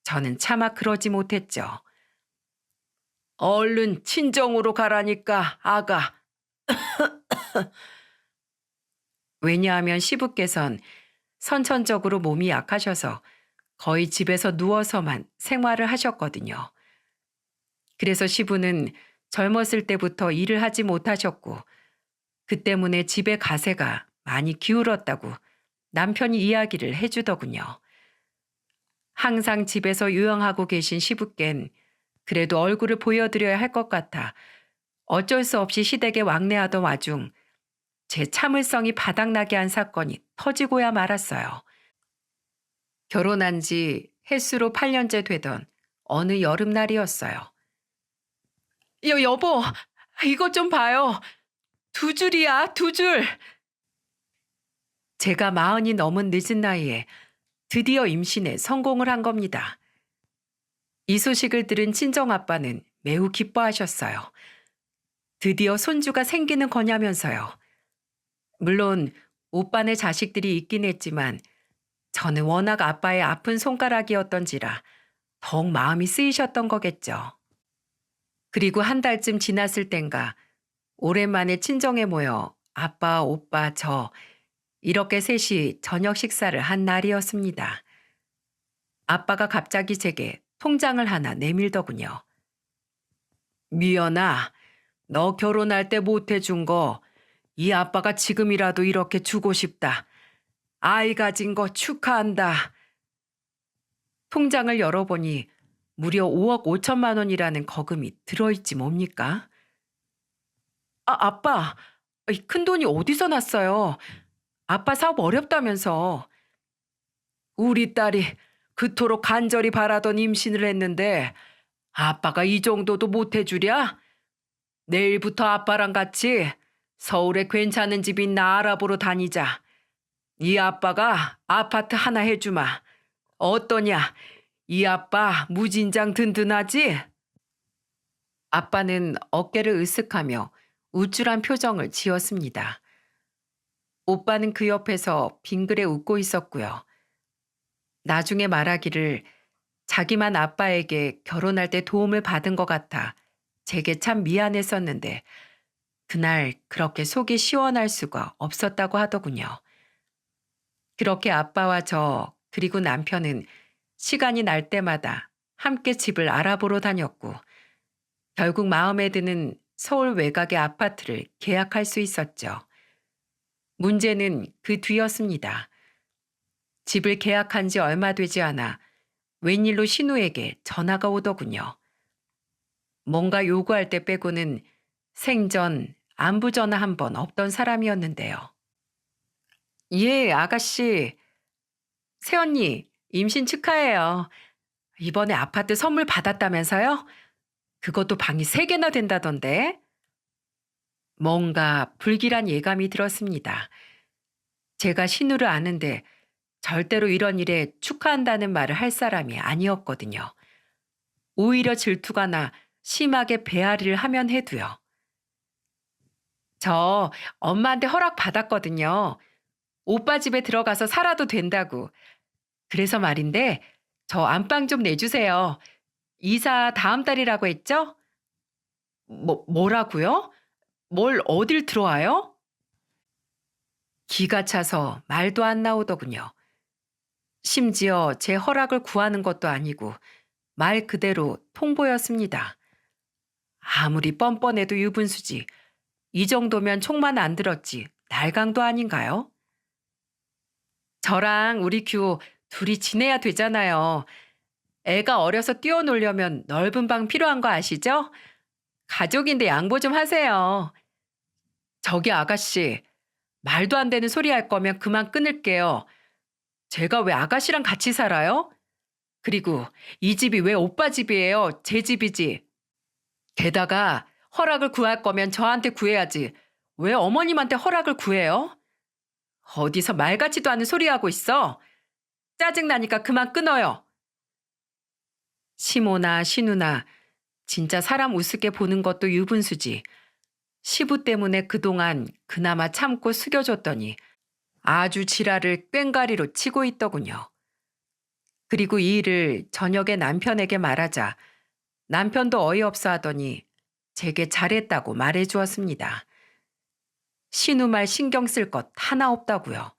저는 차마 그러지 못했죠. 얼른 친정으로 가라니까, 아가. 왜냐하면 시부께선 선천적으로 몸이 약하셔서 거의 집에서 누워서만 생활을 하셨거든요. 그래서 시부는 젊었을 때부터 일을 하지 못하셨고 그 때문에 집의 가세가 많이 기울었다고 남편이 이야기를 해주더군요. 항상 집에서 요양하고 계신 시부께는 그래도 얼굴을 보여드려야 할 것 같아 어쩔 수 없이 시댁에 왕래하던 와중 제 참을성이 바닥나게 한 사건이 터지고야 말았어요. 결혼한 지 햇수로 8년째 되던 어느 여름날이었어요. 여보, 이것 좀 봐요. 두 줄이야, 두 줄. 제가 40이 넘은 늦은 나이에 드디어 임신에 성공을 한 겁니다. 이 소식을 들은 친정아빠는 매우 기뻐하셨어요. 드디어 손주가 생기는 거냐면서요. 물론 오빠네 자식들이 있긴 했지만 저는 워낙 아빠의 아픈 손가락이었던지라 더욱 마음이 쓰이셨던 거겠죠. 그리고 한 달쯤 지났을 땐가 오랜만에 친정에 모여 아빠, 오빠, 저 이렇게 셋이 저녁 식사를 한 날이었습니다. 아빠가 갑자기 제게 통장을 하나 내밀더군요. 미연아, 너 결혼할 때 못해준 거 이 아빠가 지금이라도 이렇게 주고 싶다. 아이 가진 거 축하한다. 통장을 열어보니 무려 5억 5천만 원이라는 거금이 들어있지 뭡니까? 아빠, 이 큰돈이 어디서 났어요? 아빠 사업 어렵다면서. 우리 딸이 그토록 간절히 바라던 임신을 했는데 아빠가 이 정도도 못해주랴? 내일부터 아빠랑 같이 서울에 괜찮은 집 있나 알아보러 다니자. 이 아빠가 아파트 하나 해주마. 어떠냐? 이 아빠 무진장 든든하지? 아빠는 어깨를 으쓱하며 우쭐한 표정을 지었습니다. 오빠는 그 옆에서 빙그레 웃고 있었고요. 나중에 말하기를 자기만 아빠에게 결혼할 때 도움을 받은 것 같아 제게 참 미안했었는데 그날 그렇게 속이 시원할 수가 없었다고 하더군요. 그렇게 아빠와 저 그리고 남편은 시간이 날 때마다 함께 집을 알아보러 다녔고 결국 마음에 드는 서울 외곽의 아파트를 계약할 수 있었죠. 문제는 그 뒤였습니다. 집을 계약한 지 얼마 되지 않아 웬일로 신우에게 전화가 오더군요. 뭔가 요구할 때 빼고는 생전 안부 전화 한 번 없던 사람이었는데요. 예, 아가씨. 새언니, 임신 축하해요. 이번에 아파트 선물 받았다면서요? 그것도 방이 3개나 된다던데. 뭔가 불길한 예감이 들었습니다. 제가 신우를 아는데 절대로 이런 일에 축하한다는 말을 할 사람이 아니었거든요. 오히려 질투가 나 심하게 배앓이를 하면 해도요. 저 엄마한테 허락 받았거든요. 오빠 집에 들어가서 살아도 된다고. 그래서 말인데 저 안방 좀 내주세요. 이사 다음 달이라고 했죠? 뭐라고요? 뭘 어딜 들어와요? 기가 차서 말도 안 나오더군요. 심지어 제 허락을 구하는 것도 아니고 말 그대로 통보였습니다. 아무리 뻔뻔해도 유분수지. 이 정도면 총만 안 들었지. 날강도 아닌가요? 저랑 우리 규 둘이 지내야 되잖아요. 애가 어려서 뛰어놀려면 넓은 방 필요한 거 아시죠? 가족인데 양보 좀 하세요. 저기 아가씨, 말도 안 되는 소리 할 거면 그만 끊을게요. 제가 왜 아가씨랑 같이 살아요? 그리고 이 집이 왜 오빠 집이에요? 제 집이지. 게다가 허락을 구할 거면 저한테 구해야지. 왜 어머님한테 허락을 구해요? 어디서 말 같지도 않은 소리 하고 있어? 짜증나니까 그만 끊어요. 시모나 신우나 진짜 사람 우습게 보는 것도 유분수지. 시부 때문에 그동안 그나마 참고 숙여줬더니 아주 지랄을 꽹가리로 치고 있더군요. 그리고 이 일을 저녁에 남편에게 말하자 남편도 어이없어 하더니 제게 잘했다고 말해 주었습니다. 신우 말 신경 쓸 것 하나 없다고요.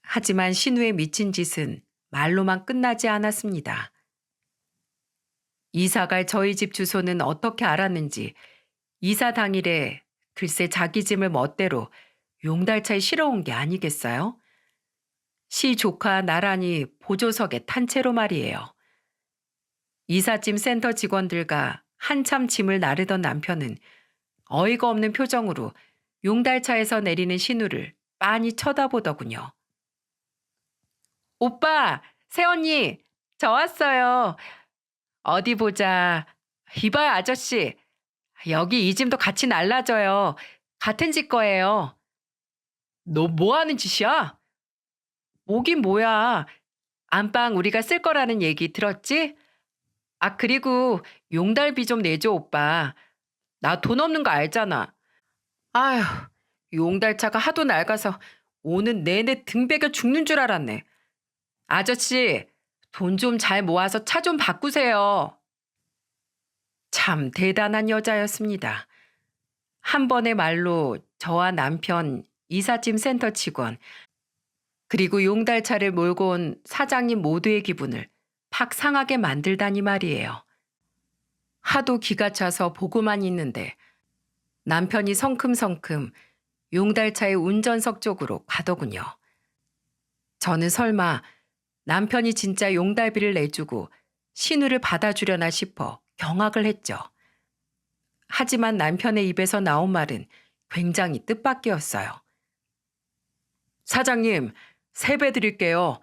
하지만 신우의 미친 짓은 말로만 끝나지 않았습니다. 이사갈 저희 집 주소는 어떻게 알았는지 이사 당일에 글쎄 자기 짐을 멋대로 용달차에 실어온 게 아니겠어요? 시 조카 나란히 보조석에 탄 채로 말이에요. 이삿짐 센터 직원들과 한참 짐을 나르던 남편은 어이가 없는 표정으로 용달차에서 내리는 신우를 빤히 쳐다보더군요. 오빠, 새언니, 저 왔어요. 어디 보자. 이봐요, 아저씨. 여기 이 짐도 같이 날라줘요. 같은 집 거예요. 너 뭐 하는 짓이야? 뭐긴 뭐야. 안방 우리가 쓸 거라는 얘기 들었지? 아, 그리고 용달비 좀 내줘, 오빠. 나 돈 없는 거 알잖아. 아휴, 용달차가 하도 낡아서 오는 내내 등 베겨 죽는 줄 알았네. 아저씨, 돈 좀 잘 모아서 차 좀 바꾸세요. 참 대단한 여자였습니다. 한 번의 말로 저와 남편, 이삿짐 센터 직원, 그리고 용달차를 몰고 온 사장님 모두의 기분을 팍 상하게 만들다니 말이에요. 하도 기가 차서 보고만 있는데 남편이 성큼성큼 용달차의 운전석 쪽으로 가더군요. 저는 설마 남편이 진짜 용달비를 내주고 신우를 받아주려나 싶어 경악을 했죠. 하지만 남편의 입에서 나온 말은 굉장히 뜻밖이었어요. 사장님, 세배 드릴게요.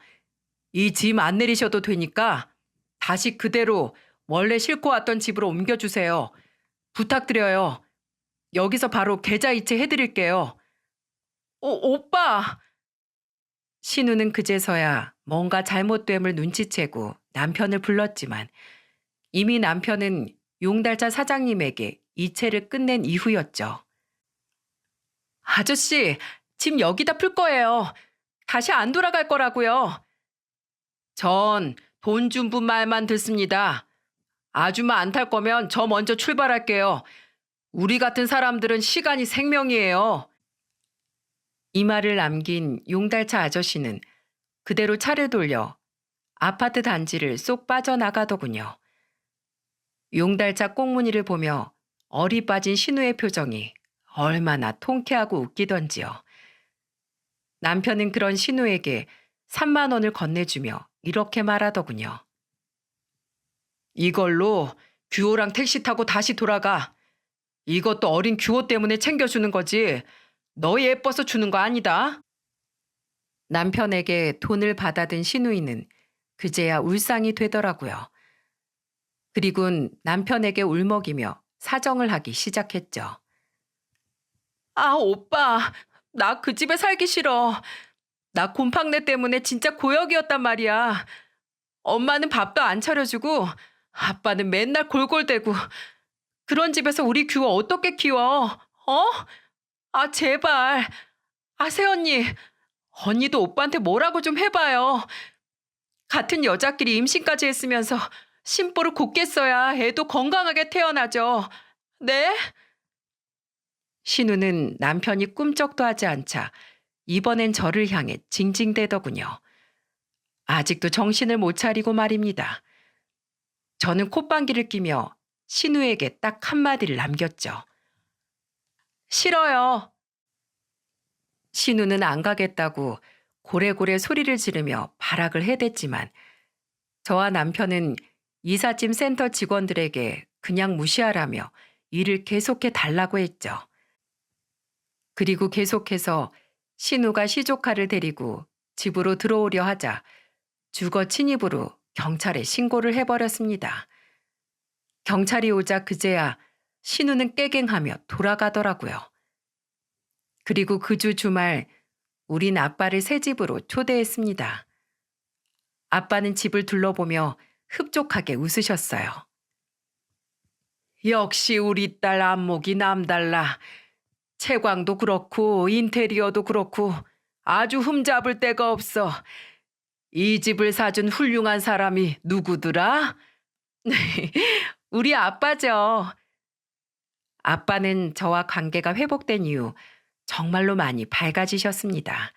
이 짐 안 내리셔도 되니까 다시 그대로 원래 싣고 왔던 집으로 옮겨주세요. 부탁드려요. 여기서 바로 계좌이체 해드릴게요. 오빠! 신우는 그제서야 뭔가 잘못됨을 눈치채고 남편을 불렀지만 이미 남편은 용달차 사장님에게 이체를 끝낸 이후였죠. 아저씨, 짐 여기다 풀 거예요. 다시 안 돌아갈 거라고요. 전 돈 준 분 말만 듣습니다. 아줌마 안 탈 거면 저 먼저 출발할게요. 우리 같은 사람들은 시간이 생명이에요. 이 말을 남긴 용달차 아저씨는 그대로 차를 돌려 아파트 단지를 쏙 빠져나가더군요. 용달차 꽁무니를 보며 어리 빠진 신우의 표정이 얼마나 통쾌하고 웃기던지요. 남편은 그런 신우에게 3만 원을 건네주며 이렇게 말하더군요. 이걸로 규호랑 택시 타고 다시 돌아가. 이것도 어린 규호 때문에 챙겨주는 거지. 너 예뻐서 주는 거 아니다. 남편에게 돈을 받아든 신우이는 그제야 울상이 되더라고요. 그리곤 남편에게 울먹이며 사정을 하기 시작했죠. 아, 오빠. 나 그 집에 살기 싫어. 나 곰팡내 때문에 진짜 고역이었단 말이야. 엄마는 밥도 안 차려주고 아빠는 맨날 골골대고 그런 집에서 우리 규호 어떻게 키워? 어? 아, 제발. 아, 새언니. 언니도 오빠한테 뭐라고 좀 해봐요. 같은 여자끼리 임신까지 했으면서 심보를 곧게 써야 애도 건강하게 태어나죠. 네? 신우는 남편이 꿈쩍도 하지 않자 이번엔 저를 향해 징징대더군요. 아직도 정신을 못 차리고 말입니다. 저는 콧방귀를 끼며 신우에게 딱 한마디를 남겼죠. 싫어요. 신우는 안 가겠다고 고래고래 소리를 지르며 발악을 해댔지만 저와 남편은 이삿짐 센터 직원들에게 그냥 무시하라며 일을 계속해 달라고 했죠. 그리고 계속해서 신우가 시조카를 데리고 집으로 들어오려 하자 주거 침입으로 경찰에 신고를 해버렸습니다. 경찰이 오자 그제야 신우는 깨갱하며 돌아가더라고요. 그리고 그 주 주말 우린 아빠를 새 집으로 초대했습니다. 아빠는 집을 둘러보며 흡족하게 웃으셨어요. 역시 우리 딸 안목이 남달라. 채광도 그렇고 인테리어도 그렇고 아주 흠잡을 데가 없어. 이 집을 사준 훌륭한 사람이 누구더라? 우리 아빠죠. 아빠는 저와 관계가 회복된 이후 정말로 많이 밝아지셨습니다.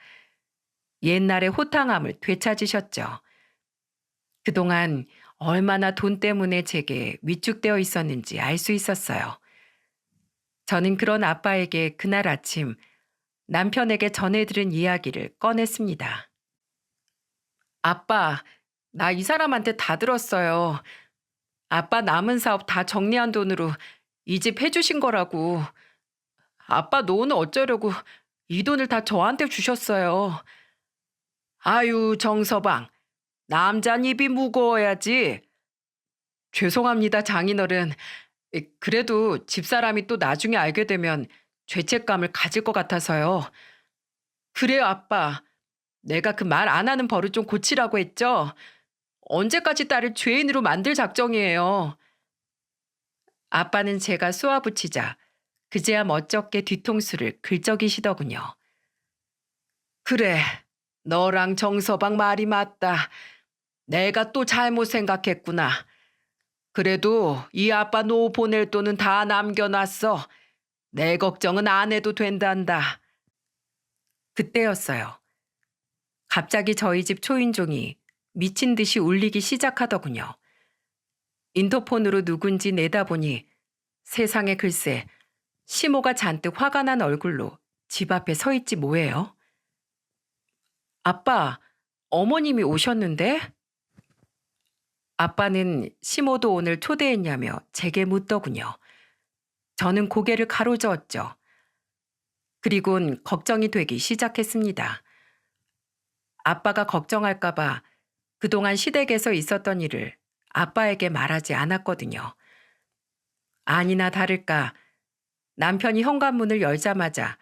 옛날의 호탕함을 되찾으셨죠. 그동안 얼마나 돈 때문에 제게 위축되어 있었는지 알 수 있었어요. 저는 그런 아빠에게 그날 아침 남편에게 전해들은 이야기를 꺼냈습니다. 아빠, 나 이 사람한테 다 들었어요. 아빠 남은 사업 다 정리한 돈으로 이 집 해주신 거라고. 아빠 노후는 어쩌려고 이 돈을 다 저한테 주셨어요. 아유, 정서방. 남잔 입이 무거워야지. 죄송합니다, 장인어른. 그래도 집사람이 또 나중에 알게 되면 죄책감을 가질 것 같아서요. 그래요, 아빠. 내가 그 말 안 하는 버릇 좀 고치라고 했죠? 언제까지 딸을 죄인으로 만들 작정이에요. 아빠는 제가 쏘아붙이자 그제야 멋쩍게 뒤통수를 긁적이시더군요. 그래, 너랑 정서방 말이 맞다. 내가 또 잘못 생각했구나. 그래도 이 아빠 노후 보낼 돈은 다 남겨놨어. 내 걱정은 안 해도 된단다. 그때였어요. 갑자기 저희 집 초인종이 미친 듯이 울리기 시작하더군요. 인터폰으로 누군지 내다보니 세상에 글쎄 시모가 잔뜩 화가 난 얼굴로 집 앞에 서 있지 뭐예요. 아빠, 어머님이 오셨는데? 아빠는 시모도 오늘 초대했냐며 제게 묻더군요. 저는 고개를 가로저었죠. 그리곤 걱정이 되기 시작했습니다. 아빠가 걱정할까봐 그동안 시댁에서 있었던 일을 아빠에게 말하지 않았거든요. 아니나 다를까 남편이 현관문을 열자마자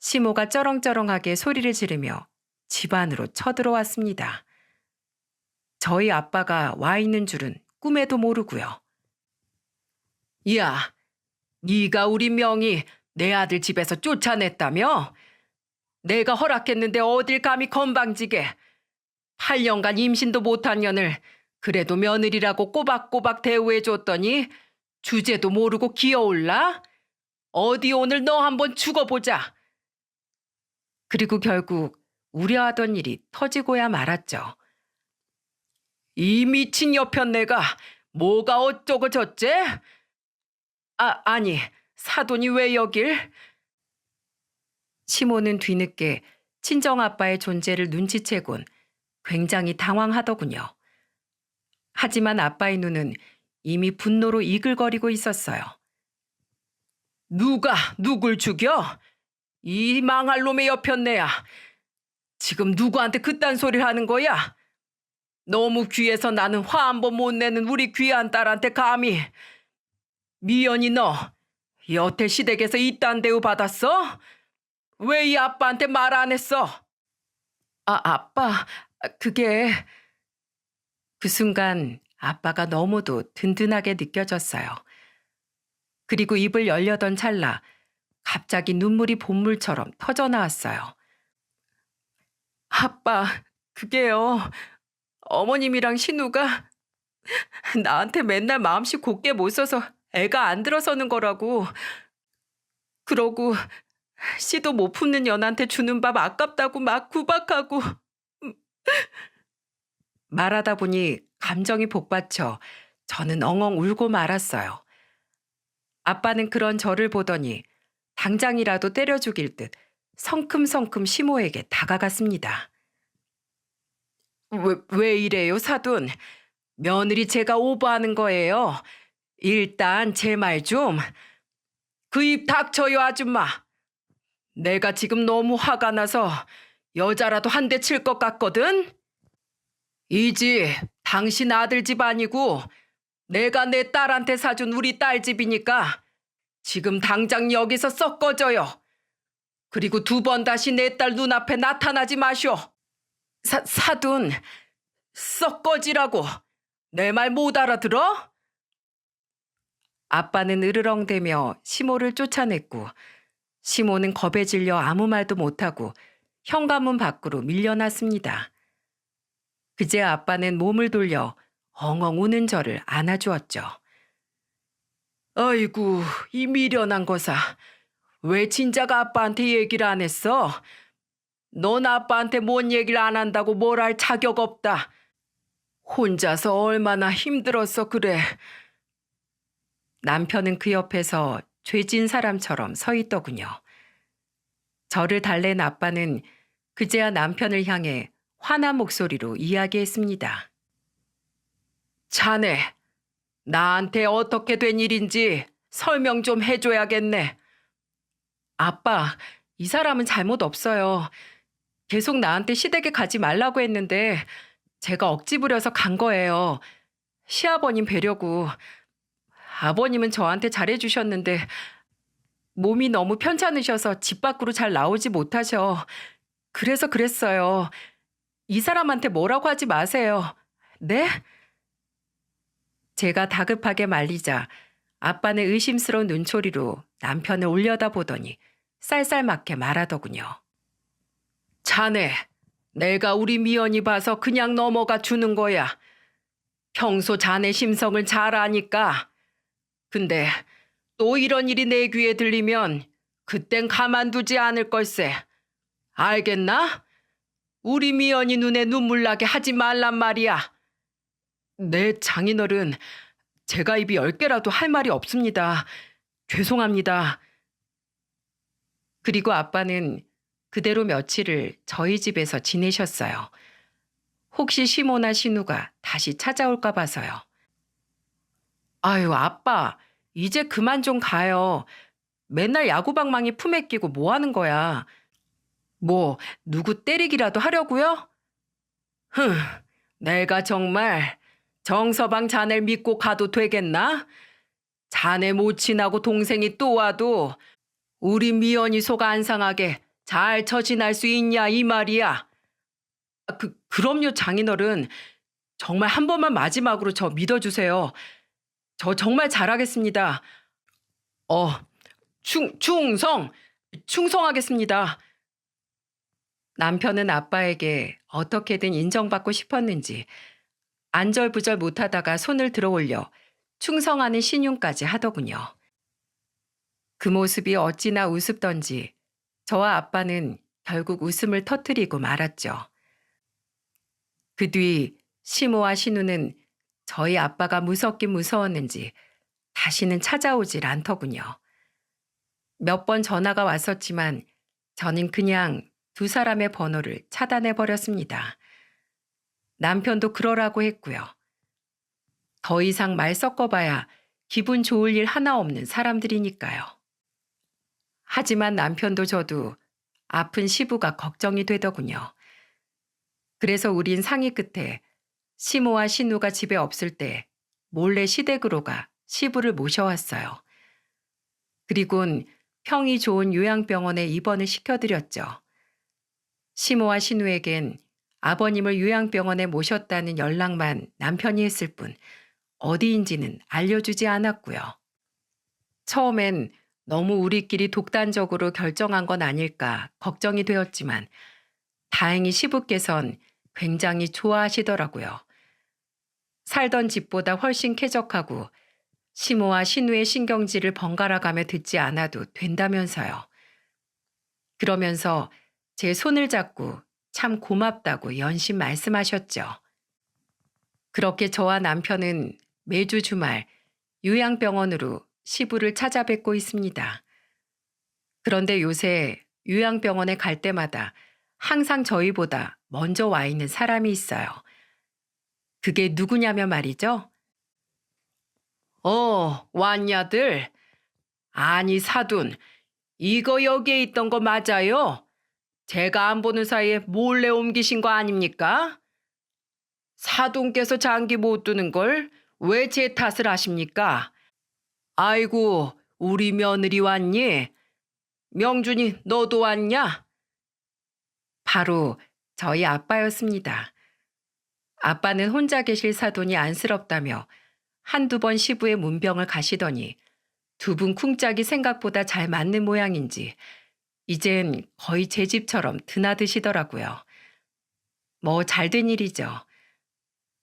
시모가 쩌렁쩌렁하게 소리를 지르며 집 안으로 쳐들어왔습니다. 저희 아빠가 와 있는 줄은 꿈에도 모르고요. 야, 네가 우리 명희 내 아들 집에서 쫓아냈다며? 내가 허락했는데 어딜 감히 건방지게. 8년간 임신도 못한 년을 그래도 며느리라고 꼬박꼬박 대우해줬더니 주제도 모르고 기어올라? 어디 오늘 너 한번 죽어보자. 그리고 결국 우려하던 일이 터지고야 말았죠. 이 미친 여편네가 뭐가 어쩌고 저째? 아니, 사돈이 왜 여길? 시모는 뒤늦게 친정아빠의 존재를 눈치채곤 굉장히 당황하더군요. 하지만 아빠의 눈은 이미 분노로 이글거리고 있었어요. 누가 누굴 죽여? 이 망할 놈의 여편네야. 지금 누구한테 그딴 소리를 하는 거야? 너무 귀해서 나는 화 한 번 못 내는 우리 귀한 딸한테 감히. 미연이 너 여태 시댁에서 이딴 대우 받았어? 왜 이 아빠한테 말 안 했어? 아빠, 그게... 그 순간 아빠가 너무도 든든하게 느껴졌어요. 그리고 입을 열려던 찰나 갑자기 눈물이 본물처럼 터져 나왔어요. 아빠, 그게요. 어머님이랑 신우가 나한테 맨날 마음씨 곱게 못 써서 애가 안 들어서는 거라고. 그러고 씨도 못 품는 연한테 주는 밥 아깝다고 막 구박하고. 말하다 보니 감정이 복받쳐 저는 엉엉 울고 말았어요. 아빠는 그런 저를 보더니 당장이라도 때려 죽일 듯 성큼성큼 시모에게 다가갔습니다. 왜 이래요, 사돈? 며느리 제가 오버하는 거예요. 일단 제 말 좀. 그 입 닥쳐요, 아줌마. 내가 지금 너무 화가 나서 여자라도 한 대 칠 것 같거든? 이 집 당신 아들 집 아니고 내가 내 딸한테 사준 우리 딸 집이니까 지금 당장 여기서 썩 꺼져요. 그리고 두 번 다시 내 딸 눈앞에 나타나지 마쇼. 사돈, 썩 꺼지라고. 내 말 못 알아들어? 아빠는 으르렁대며 시모를 쫓아냈고 시모는 겁에 질려 아무 말도 못하고 현관문 밖으로 밀려났습니다. 그제 아빠는 몸을 돌려 엉엉 우는 저를 안아주었죠. 아이고, 이 미련한 거사. 왜 진작 아빠한테 얘기를 안 했어? 넌 아빠한테 뭔 얘기를 안 한다고 뭘 할 자격 없다. 혼자서 얼마나 힘들었어 그래. 남편은 그 옆에서 죄진 사람처럼 서 있더군요. 저를 달랜 아빠는 그제야 남편을 향해 화난 목소리로 이야기했습니다. 자네, 나한테 어떻게 된 일인지 설명 좀 해줘야겠네. 아빠, 이 사람은 잘못 없어요. 계속 나한테 시댁에 가지 말라고 했는데 제가 억지 부려서 간 거예요. 시아버님 뵈려고. 아버님은 저한테 잘해주셨는데 몸이 너무 편찮으셔서 집 밖으로 잘 나오지 못하셔. 그래서 그랬어요. 이 사람한테 뭐라고 하지 마세요. 네? 제가 다급하게 말리자 아빠는 의심스러운 눈초리로 남편을 올려다보더니 쌀쌀맞게 말하더군요. 자네, 내가 우리 미연이 봐서 그냥 넘어가 주는 거야. 평소 자네 심성을 잘 아니까. 근데 또 이런 일이 내 귀에 들리면 그땐 가만두지 않을 걸세. 알겠나? 우리 미연이 눈에 눈물 나게 하지 말란 말이야. 네, 장인어른. 제가 입이 10개라도 할 말이 없습니다. 죄송합니다. 그리고 아빠는 그대로 며칠을 저희 집에서 지내셨어요. 혹시 시모나 신우가 다시 찾아올까 봐서요. 아유, 아빠, 이제 그만 좀 가요. 맨날 야구방망이 품에 끼고 뭐 하는 거야? 뭐, 누구 때리기라도 하려고요? 흥, 내가 정말 정서방 자네를 믿고 가도 되겠나? 자네 모친하고 동생이 또 와도 우리 미연이 속 안 상하게 잘 처신할 수 있냐 이 말이야. 그럼요, 장인어른. 정말 한 번만 마지막으로 저 믿어주세요. 저 정말 잘하겠습니다. 어, 충성하겠습니다. 남편은 아빠에게 어떻게든 인정받고 싶었는지 안절부절 못하다가 손을 들어 올려 충성하는 신용까지 하더군요. 그 모습이 어찌나 우습던지 저와 아빠는 결국 웃음을 터뜨리고 말았죠. 그 뒤 시모와 신우는 저희 아빠가 무섭긴 무서웠는지 다시는 찾아오질 않더군요. 몇 번 전화가 왔었지만 저는 그냥 두 사람의 번호를 차단해 버렸습니다. 남편도 그러라고 했고요. 더 이상 말 섞어봐야 기분 좋을 일 하나 없는 사람들이니까요. 하지만 남편도 저도 아픈 시부가 걱정이 되더군요. 그래서 우린 상의 끝에 시모와 신우가 집에 없을 때 몰래 시댁으로 가 시부를 모셔왔어요. 그리곤 평이 좋은 요양병원에 입원을 시켜드렸죠. 시모와 신우에겐 아버님을 요양병원에 모셨다는 연락만 남편이 했을 뿐 어디인지는 알려주지 않았고요. 처음엔 너무 우리끼리 독단적으로 결정한 건 아닐까 걱정이 되었지만 다행히 시부께선 굉장히 좋아하시더라고요. 살던 집보다 훨씬 쾌적하고 시모와 신우의 신경질을 번갈아 가며 듣지 않아도 된다면서요. 그러면서 제 손을 잡고 참 고맙다고 연신 말씀하셨죠. 그렇게 저와 남편은 매주 주말 요양병원으로 시부를 찾아뵙고 있습니다. 그런데 요새 요양병원에 갈 때마다 항상 저희보다 먼저 와 있는 사람이 있어요. 그게 누구냐면 말이죠. 왔냐들? 아니, 사돈. 이거 여기에 있던 거 맞아요? 제가 안 보는 사이에 몰래 옮기신 거 아닙니까? 사돈께서 장기 못 두는 걸 왜 제 탓을 하십니까? 아이고, 우리 며느리 왔니? 명준이 너도 왔냐? 바로 저희 아빠였습니다. 아빠는 혼자 계실 사돈이 안쓰럽다며 한두 번 시부의 문병을 가시더니 두 분 쿵짝이 생각보다 잘 맞는 모양인지 이젠 거의 제 집처럼 드나드시더라고요. 뭐 잘된 일이죠.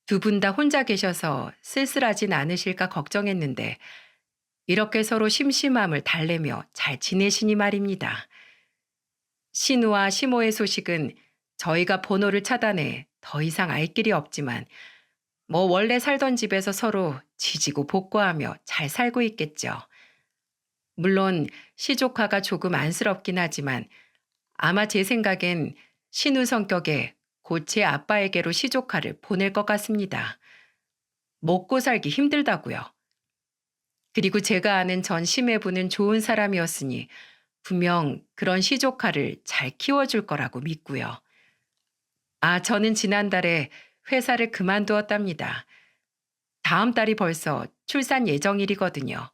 두 분 다 혼자 계셔서 쓸쓸하진 않으실까 걱정했는데 이렇게 서로 심심함을 달래며 잘 지내시니 말입니다. 신우와 시모의 소식은 저희가 번호를 차단해 더 이상 알 길이 없지만 뭐 원래 살던 집에서 서로 지지고 볶고하며 잘 살고 있겠죠. 물론 시조카가 조금 안쓰럽긴 하지만 아마 제 생각엔 신우 성격에 곧 제 아빠에게로 시조카를 보낼 것 같습니다. 먹고 살기 힘들다고요. 그리고 제가 아는 전 심해부는 좋은 사람이었으니 분명 그런 시조카를 잘 키워줄 거라고 믿고요. 저는 지난달에 회사를 그만두었답니다. 다음 달이 벌써 출산 예정일이거든요.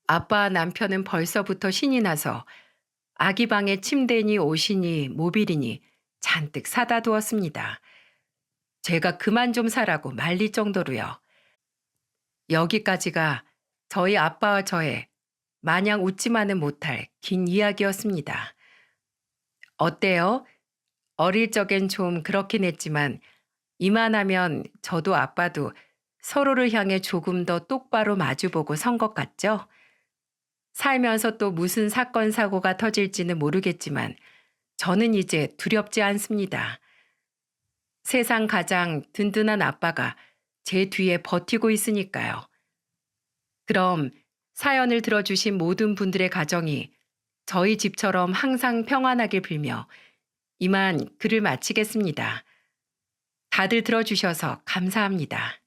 아빠와 남편은 벌써부터 신이 나서 아기 방에 침대니 옷이니 모빌이니 잔뜩 사다 두었습니다. 제가 그만 좀 사라고 말릴 정도로요. 여기까지가 저희 아빠와 저의 마냥 웃지만은 못할 긴 이야기였습니다. 어때요? 어릴 적엔 좀 그렇긴 했지만 이만하면 저도 아빠도 서로를 향해 조금 더 똑바로 마주보고 선 것 같죠? 살면서 또 무슨 사건 사고가 터질지는 모르겠지만 저는 이제 두렵지 않습니다. 세상 가장 든든한 아빠가 제 뒤에 버티고 있으니까요. 그럼 사연을 들어주신 모든 분들의 가정이 저희 집처럼 항상 평안하길 빌며 이만 글을 마치겠습니다. 다들 들어주셔서 감사합니다.